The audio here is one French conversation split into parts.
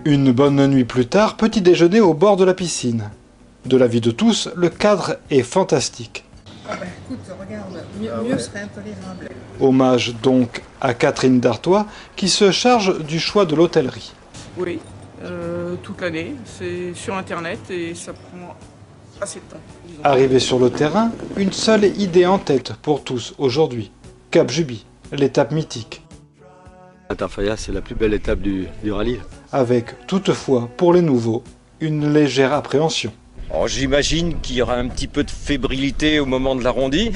Une bonne nuit plus tard, petit déjeuner au bord de la piscine. De l'avis de tous, le cadre est fantastique. Ah ben écoute, regarde, mieux serait intolérable. Hommage donc à Catherine Dartois qui se charge du choix de l'hôtellerie. Oui, toute l'année, c'est sur internet et ça prend assez de temps. Arrivé sur le terrain, une seule idée en tête pour tous aujourd'hui. Cap Juby, l'étape mythique. Tarfaya, c'est la plus belle étape du rallye. Avec toutefois, pour les nouveaux, une légère appréhension. J'imagine qu'il y aura un petit peu de fébrilité au moment de l'arrondi.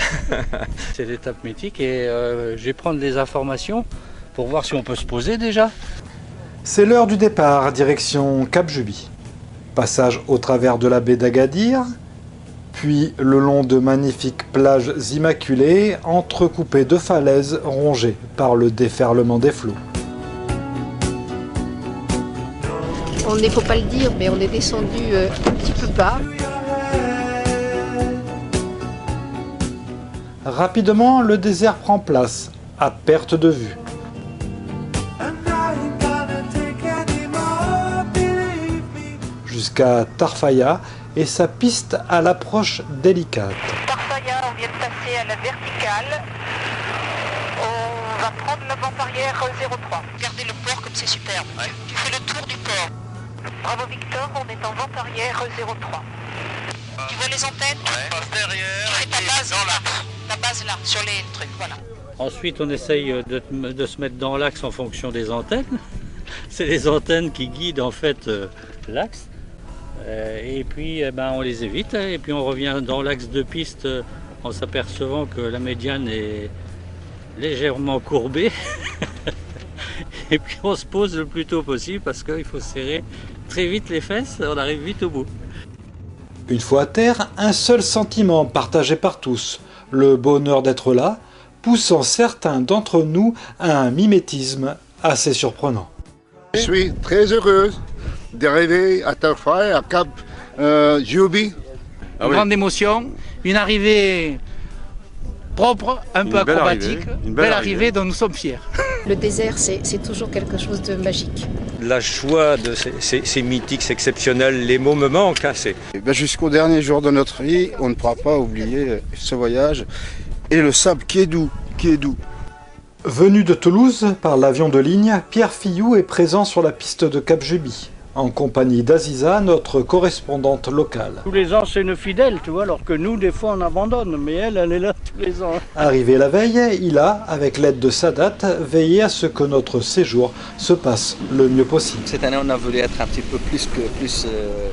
C'est l'étape mythique et je vais prendre des informations pour voir si on peut se poser déjà. C'est l'heure du départ, direction Cap Juby. Passage au travers de la baie d'Agadir, puis le long de magnifiques plages immaculées, entrecoupées de falaises rongées par le déferlement des flots. Il ne faut pas le dire, mais on est descendu un petit peu bas. Rapidement, le désert prend place, à perte de vue. Jusqu'à Tarfaya et sa piste à l'approche délicate. Tarfaya, on vient de passer à la verticale. On va prendre la bande arrière 03. Regardez le port comme c'est superbe. Ouais. Tu fais le tour du port. Bravo Victor, on est en vente arrière 03. Tu vois les antennes? Ouais. Passe derrière. Tu fais ta base là. Ta base là, sur les trucs, voilà. Ensuite, on essaye de se mettre dans l'axe en fonction des antennes. C'est les antennes qui guident en fait l'axe. Et puis on les évite. Et puis on revient dans l'axe de piste en s'apercevant que la médiane est légèrement courbée. Et puis on se pose le plus tôt possible parce qu'il faut serrer très vite les fesses, on arrive vite au bout. Une fois à terre, un seul sentiment partagé par tous, le bonheur d'être là, poussant certains d'entre nous à un mimétisme assez surprenant. Je suis très heureuse d'arriver à Tarfaya, à Cap Juby. Une grande émotion, une arrivée propre, un peu acrobatique, une belle arrivée dont nous sommes fiers. Le désert, c'est toujours quelque chose de magique. La joie, c'est mythique, c'est exceptionnel, les mots me manquent. Jusqu'au dernier jour de notre vie, on ne pourra pas oublier ce voyage et le sable qui est doux, Venu de Toulouse par l'avion de ligne, Pierre Fillou est présent sur la piste de Cap Juby, en compagnie d'Aziza, notre correspondante locale. Tous les ans, c'est une fidèle, tu vois, alors que nous, des fois, on abandonne, mais elle est là tous les ans. Arrivé la veille, il a, avec l'aide de Sadat, veillé à ce que notre séjour se passe le mieux possible. Cette année, on a voulu être un petit peu plus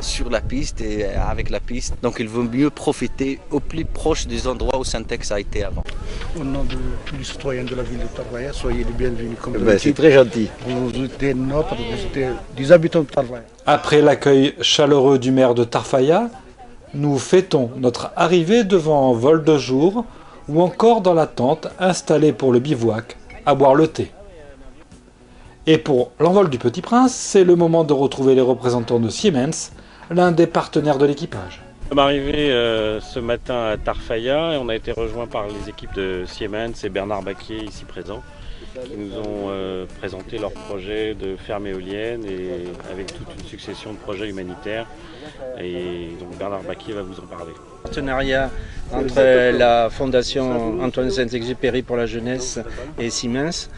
sur la piste et avec la piste. Donc, il vaut mieux profiter au plus proche des endroits où Syntex a été avant. Au nom de tous les citoyens de la ville de Tarfaya, soyez les bienvenus. C'est très gentil. Vous êtes nôtres, vous êtes des habitants de Tarfaya. Après l'accueil chaleureux du maire de Tarfaya, nous fêtons notre arrivée devant un vol de jour ou encore dans la tente installée pour le bivouac, à boire le thé. Et pour l'envol du Petit Prince, c'est le moment de retrouver les représentants de Siemens, l'un des partenaires de l'équipage. Nous sommes arrivés ce matin à Tarfaya et on a été rejoints par les équipes de Siemens et Bernard Baquier ici présents, qui nous ont présenté leur projet de ferme éolienne et avec toute une succession de projets humanitaires. Et donc Bernard Baquier va vous en parler. Partenariat entre la Fondation Antoine Saint-Exupéry pour la jeunesse et Siemens.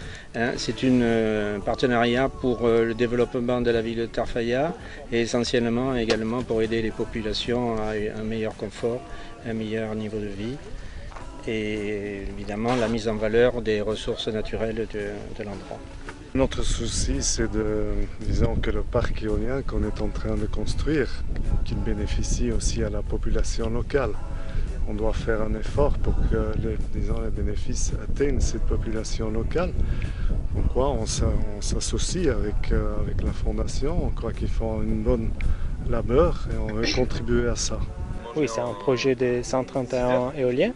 C'est un partenariat pour le développement de la ville de Tarfaya et essentiellement également pour aider les populations à un meilleur confort, un meilleur niveau de vie. Et évidemment la mise en valeur des ressources naturelles de l'endroit. Notre souci, c'est disons que le parc éolien qu'on est en train de construire, qu'il bénéficie aussi à la population locale. On doit faire un effort pour que les bénéfices atteignent cette population locale. Pourquoi on s'associe avec la fondation, on croit qu'ils font une bonne labeur et on veut contribuer à ça. Oui, c'est un projet de 131 éoliens.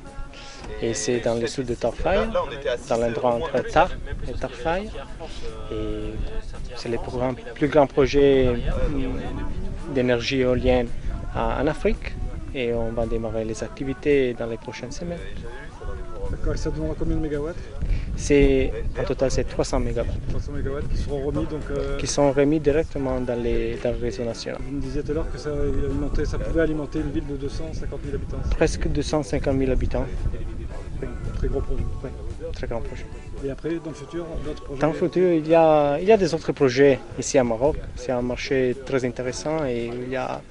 Et c'est dans le sud de Tarfaya, dans l'endroit entre Tar et Tarfaya. Et c'est le plus grand projet d'énergie éolienne en Afrique. Et on va démarrer les activités dans les prochaines semaines. D'accord, et ça demande combien de mégawatts? En total, c'est 300 MW. 300 MW qui seront remis qui sont remis directement dans le réseau national. Vous me disiez tout à l'heure que ça pouvait alimenter une ville de 250 000 habitants. Presque 250 000 habitants. Très gros projet. Oui, très grand projet. Et après, dans le futur, d'autres projets? Dans le futur, il y a des autres projets ici à Maroc. C'est un marché très intéressant et il y a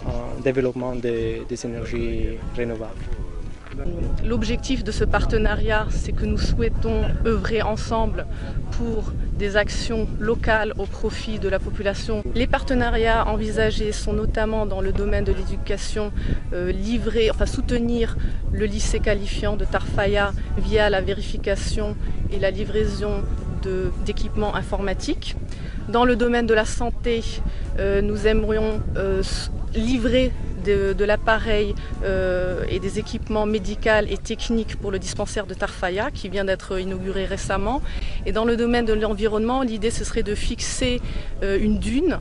un développement des énergies renouvelables. L'objectif de ce partenariat, c'est que nous souhaitons œuvrer ensemble pour des actions locales au profit de la population. Les partenariats envisagés sont notamment dans le domaine de l'éducation, soutenir le lycée qualifiant de Tarfaya via la vérification et la livraison d'équipements informatiques. Dans le domaine de la santé, nous aimerions livrer de l'appareil et des équipements médicaux et techniques pour le dispensaire de Tarfaya qui vient d'être inauguré récemment. Et dans le domaine de l'environnement, l'idée ce serait de fixer une dune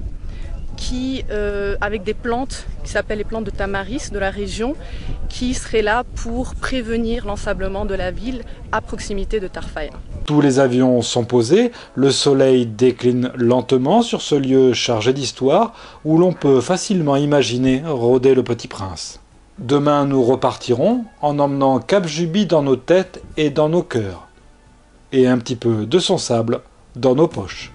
avec des plantes qui s'appellent les plantes de tamaris de la région qui seraient là pour prévenir l'ensablement de la ville à proximité de Tarfaya. Tous les avions sont posés, le soleil décline lentement sur ce lieu chargé d'histoire où l'on peut facilement imaginer rôder le Petit Prince. Demain nous repartirons en emmenant Cap Juby dans nos têtes et dans nos cœurs, et un petit peu de son sable dans nos poches.